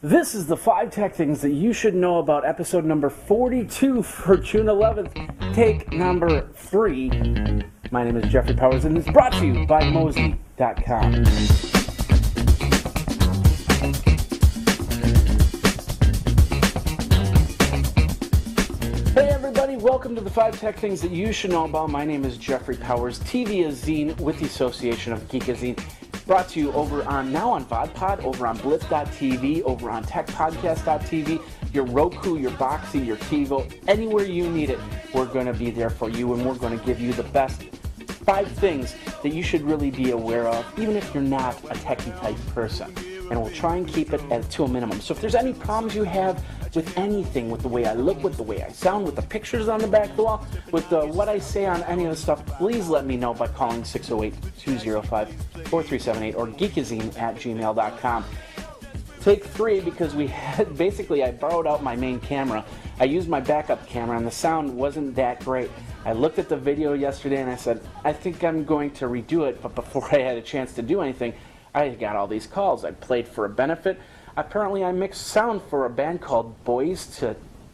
This is the 5 tech things that you should know about, episode number 42 for June 11th, take number 3. My name is Jeffrey Powers, and it's brought to you by Mosey.com. Hey everybody, welcome to the 5 tech things that you should know about. My name is Jeffrey Powers, TV is Zine with the Association of Geekazine. Brought to you over on VodPod, over on Blitz.tv, over on TechPodcast.tv, your Roku, your Boxy, your TiVo, anywhere you need it, we're going to be there for you, and we're going to give you the best 5 things that you should really be aware of, even if you're not a techie type person. And we'll try and keep it to a minimum. So if there's any problems you have with anything, with the way I look, with the way I sound, with the pictures on the back of the wall, with what I say on any of the stuff, please let me know by calling 608-205-4378 or geekazine@gmail.com. Take 3, because we had, basically I borrowed out my main camera. I used my backup camera and the sound wasn't that great. I looked at the video yesterday and I said, I think I'm going to redo it, but before I had a chance to do anything, I got all these calls. I played for a benefit. Apparently I mixed sound for a band called Boys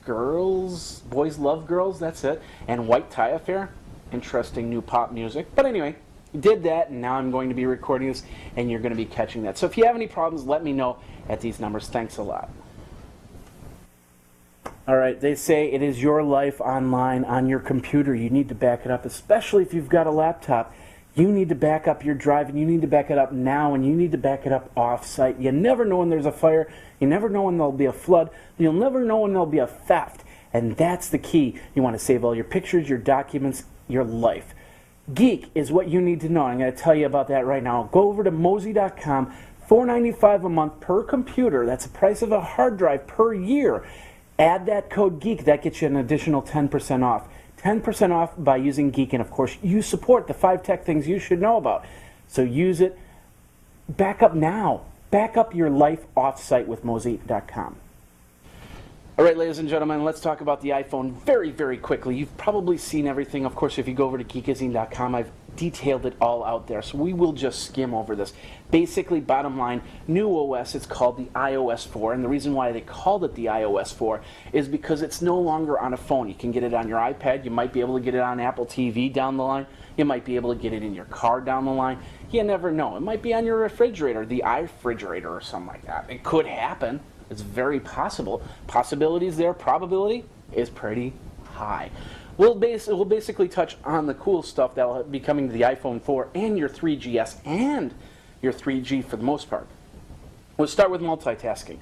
Love Girls, that's it, and White Tie Affair. Interesting new pop music. But anyway, did that, and now I'm going to be recording this, and you're going to be catching that. So if you have any problems, let me know at these numbers. Thanks a lot. All right, they say it is your life online on your computer. You need to back it up, especially if you've got a laptop. You need to back up your drive, and you need to back it up now, and you need to back it up off-site. You never know when there's a fire. You never know when there'll be a flood. You'll never know when there'll be a theft. And that's the key. You want to save all your pictures, your documents, your life. Geek is what you need to know. I'm going to tell you about that right now. Go over to Mosey.com, $4.95 a month per computer. That's the price of a hard drive per year. Add that code GEEK. That gets you an additional 10% off. 10% off by using Geek, and of course you support the 5 tech things you should know about. So use it. Back up now. Back up your life off-site with Mosey.com. All right, ladies and gentlemen, let's talk about the iPhone very, very quickly. You've probably seen everything. Of course, if you go over to geekazine.com, I've detailed it all out there, so we will just skim over this. Basically, bottom line, new OS, it's called the iOS 4, and the reason why they called it the iOS 4 is because it's no longer on a phone. You can get it on your iPad, you might be able to get it on Apple TV down the line, you might be able to get it in your car down the line, you never know. It might be on your refrigerator, the iRefrigerator or something like that. It could happen. It's very possible. Possibility is there, probability is pretty high. We'll basically touch on the cool stuff that will be coming to the iPhone 4 and your 3GS and your 3G for the most part. We'll start with multitasking.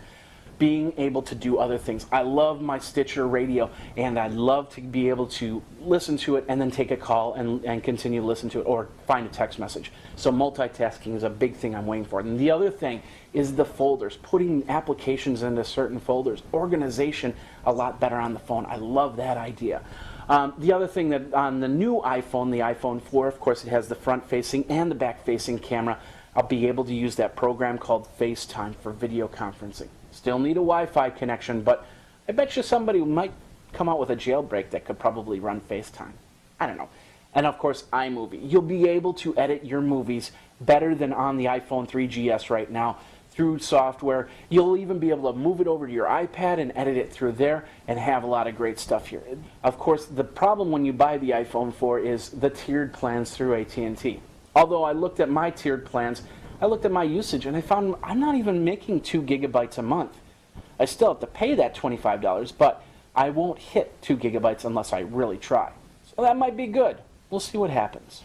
Being able to do other things. I love my Stitcher radio, and I love to be able to listen to it and then take a call and continue to listen to it, or find a text message. So multitasking is a big thing I'm waiting for. And the other thing is the folders, putting applications into certain folders. Organization a lot better on the phone. I love that idea. The other thing that on the new iPhone, the iPhone 4, of course it has the front-facing and the back-facing camera. I'll be able to use that program called FaceTime for video conferencing. Still need a Wi-Fi connection, but I bet you somebody might come out with a jailbreak that could probably run FaceTime. I don't know. And of course, iMovie. You'll be able to edit your movies better than on the iPhone 3GS right now through software. You'll even be able to move it over to your iPad and edit it through there and have a lot of great stuff here. Of course, the problem when you buy the iPhone 4 is the tiered plans through AT&T. Although I looked at my tiered plans, I looked at my usage and I found I'm not even making 2 gigabytes a month. I still have to pay that $25, but I won't hit 2 gigabytes unless I really try. So that might be good. We'll see what happens.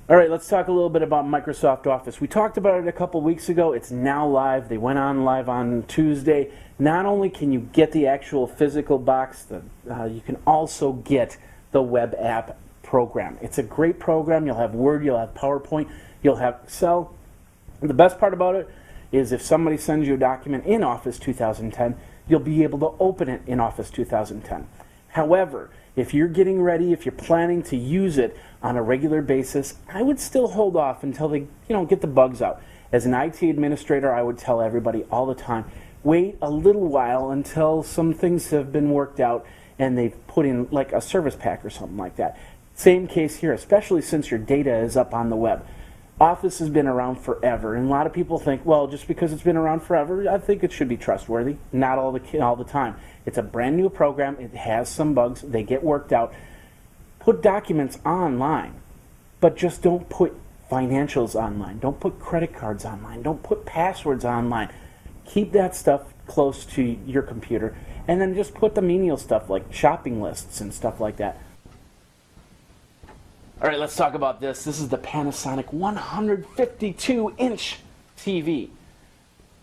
All right, let's talk a little bit about Microsoft Office. We talked about it a couple weeks ago. It's now live. They went on live on Tuesday. Not only can you get the actual physical box, you can also get the web app program. It's a great program. You'll have Word, you'll have PowerPoint, you'll have Excel. And the best part about it is if somebody sends you a document in Office 2010, you'll be able to open it in Office 2010. However, if you're getting ready, if you're planning to use it on a regular basis, I would still hold off until they, get the bugs out. As an IT administrator, I would tell everybody all the time, wait a little while until some things have been worked out and they've put in like a service pack or something like that. Same case here, especially since your data is up on the web. Office has been around forever, and a lot of people think, well, just because it's been around forever, I think it should be trustworthy. Not all the time. It's a brand new program. It has some bugs. They get worked out. Put documents online, but just don't put financials online. Don't put credit cards online. Don't put passwords online. Keep that stuff close to your computer, and then just put the menial stuff like shopping lists and stuff like that. All right, let's talk about this. This is the Panasonic 152-inch TV.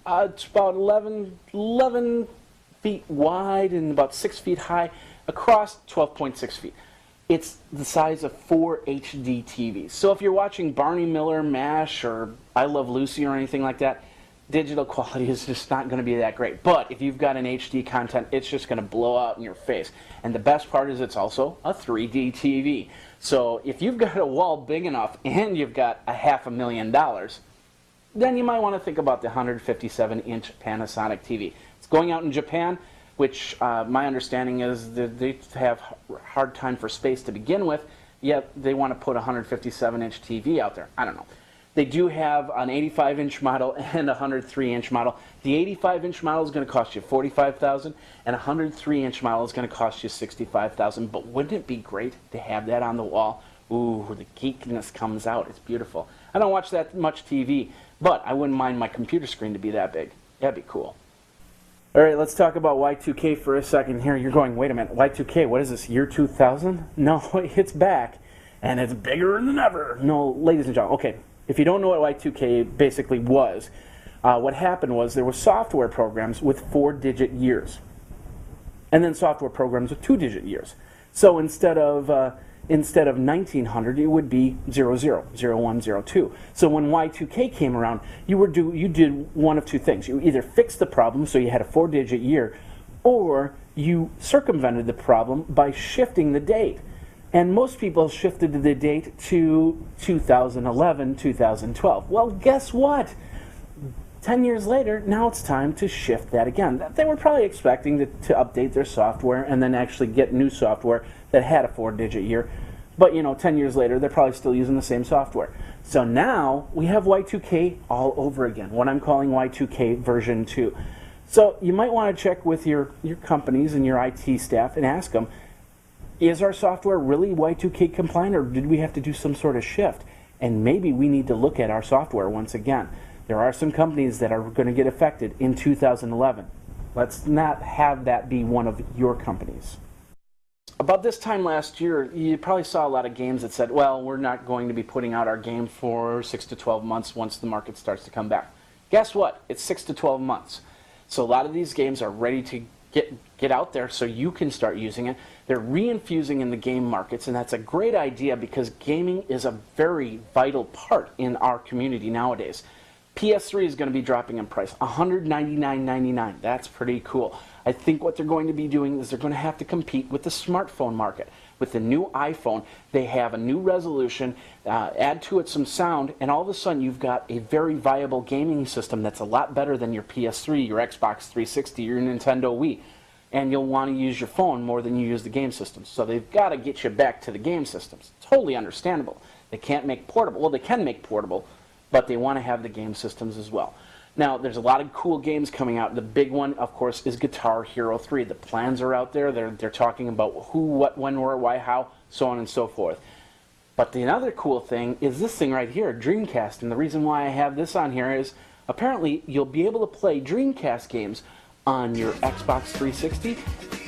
It's about 11 feet wide and about 6 feet high, across 12.6 feet. It's the size of 4 HD TVs. So if you're watching Barney Miller, MASH, or I Love Lucy or anything like that, digital quality is just not going to be that great. But if you've got an HD content, it's just going to blow out in your face. And the best part is it's also a 3D TV. So if you've got a wall big enough and you've got $500,000, then you might want to think about the 157-inch Panasonic TV. It's going out in Japan, which my understanding is that they have a hard time for space to begin with, yet they want to put a 157-inch TV out there. I don't know. They do have an 85-inch model and a 103-inch model. The 85-inch model is going to cost you $45,000, and a 103-inch model is going to cost you $65,000. But wouldn't it be great to have that on the wall? Ooh, the geekiness comes out. It's beautiful. I don't watch that much TV, but I wouldn't mind my computer screen to be that big. That'd be cool. All right, let's talk about Y2K for a second here. You're going, wait a minute, Y2K, what is this, year 2000? No, it's back, and it's bigger than ever. No, ladies and gentlemen, okay. If you don't know what Y2K basically was, what happened was there were software programs with 4-digit years, and then software programs with 2-digit years. So instead of 1900, it would be 00, 01, 02. So when Y2K came around, you did one of two things. You either fixed the problem, so you had a 4-digit year, or you circumvented the problem by shifting the date. And most people shifted the date to 2011, 2012. Well, guess what? 10 years later, now it's time to shift that again. They were probably expecting to update their software and then actually get new software that had a 4-digit year. But, 10 years later, they're probably still using the same software. So now we have Y2K all over again, what I'm calling Y2K version 2. So you might want to check with your companies and your IT staff and ask them, is our software really Y2K compliant, or did we have to do some sort of shift? And maybe we need to look at our software once again. There are some companies that are going to get affected in 2011. Let's not have that be one of your companies. About this time last year, you probably saw a lot of games that said, well, we're not going to be putting out our game for 6 to 12 months once the market starts to come back. Guess what? It's 6 to 12 months. So a lot of these games are ready to get out there so you can start using it. They're reinfusing in the game markets, and that's a great idea because gaming is a very vital part in our community nowadays. PS3 is going to be dropping in price, $199.99. That's pretty cool. I think what they're going to be doing is they're going to have to compete with the smartphone market. With the new iPhone, they have a new resolution, add to it some sound, and all of a sudden you've got a very viable gaming system that's a lot better than your PS3, your Xbox 360, your Nintendo Wii. And you'll want to use your phone more than you use the game systems. So they've got to get you back to the game systems. Totally understandable. They can't make portable. Well, they can make portable, but they want to have the game systems as well. Now, there's a lot of cool games coming out. The big one, of course, is Guitar Hero 3. The plans are out there. They're talking about who, what, when, where, why, how, so on and so forth. But the other cool thing is this thing right here, Dreamcast. And the reason why I have this on here is apparently you'll be able to play Dreamcast games on your Xbox 360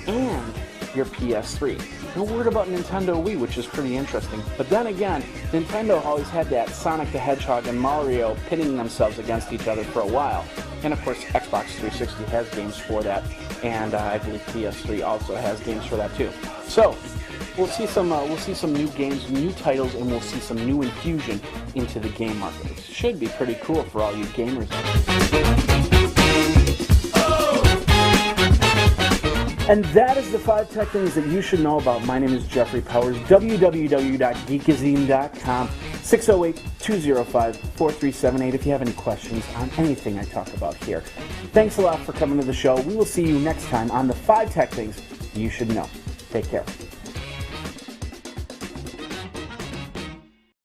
and your PS3. No word about Nintendo Wii, which is pretty interesting. But then again, Nintendo always had that Sonic the Hedgehog and Mario pitting themselves against each other for a while. And of course, Xbox 360 has games for that, and I believe PS3 also has games for that too. So we'll see some new games, new titles, and we'll see some new infusion into the game market. It should be pretty cool for all you gamers. And that is the 5 tech things that you should know about. My name is Jeffrey Powers, www.geekazine.com, 608-205-4378 if you have any questions on anything I talk about here. Thanks a lot for coming to the show. We will see you next time on the 5 tech things you should know. Take care.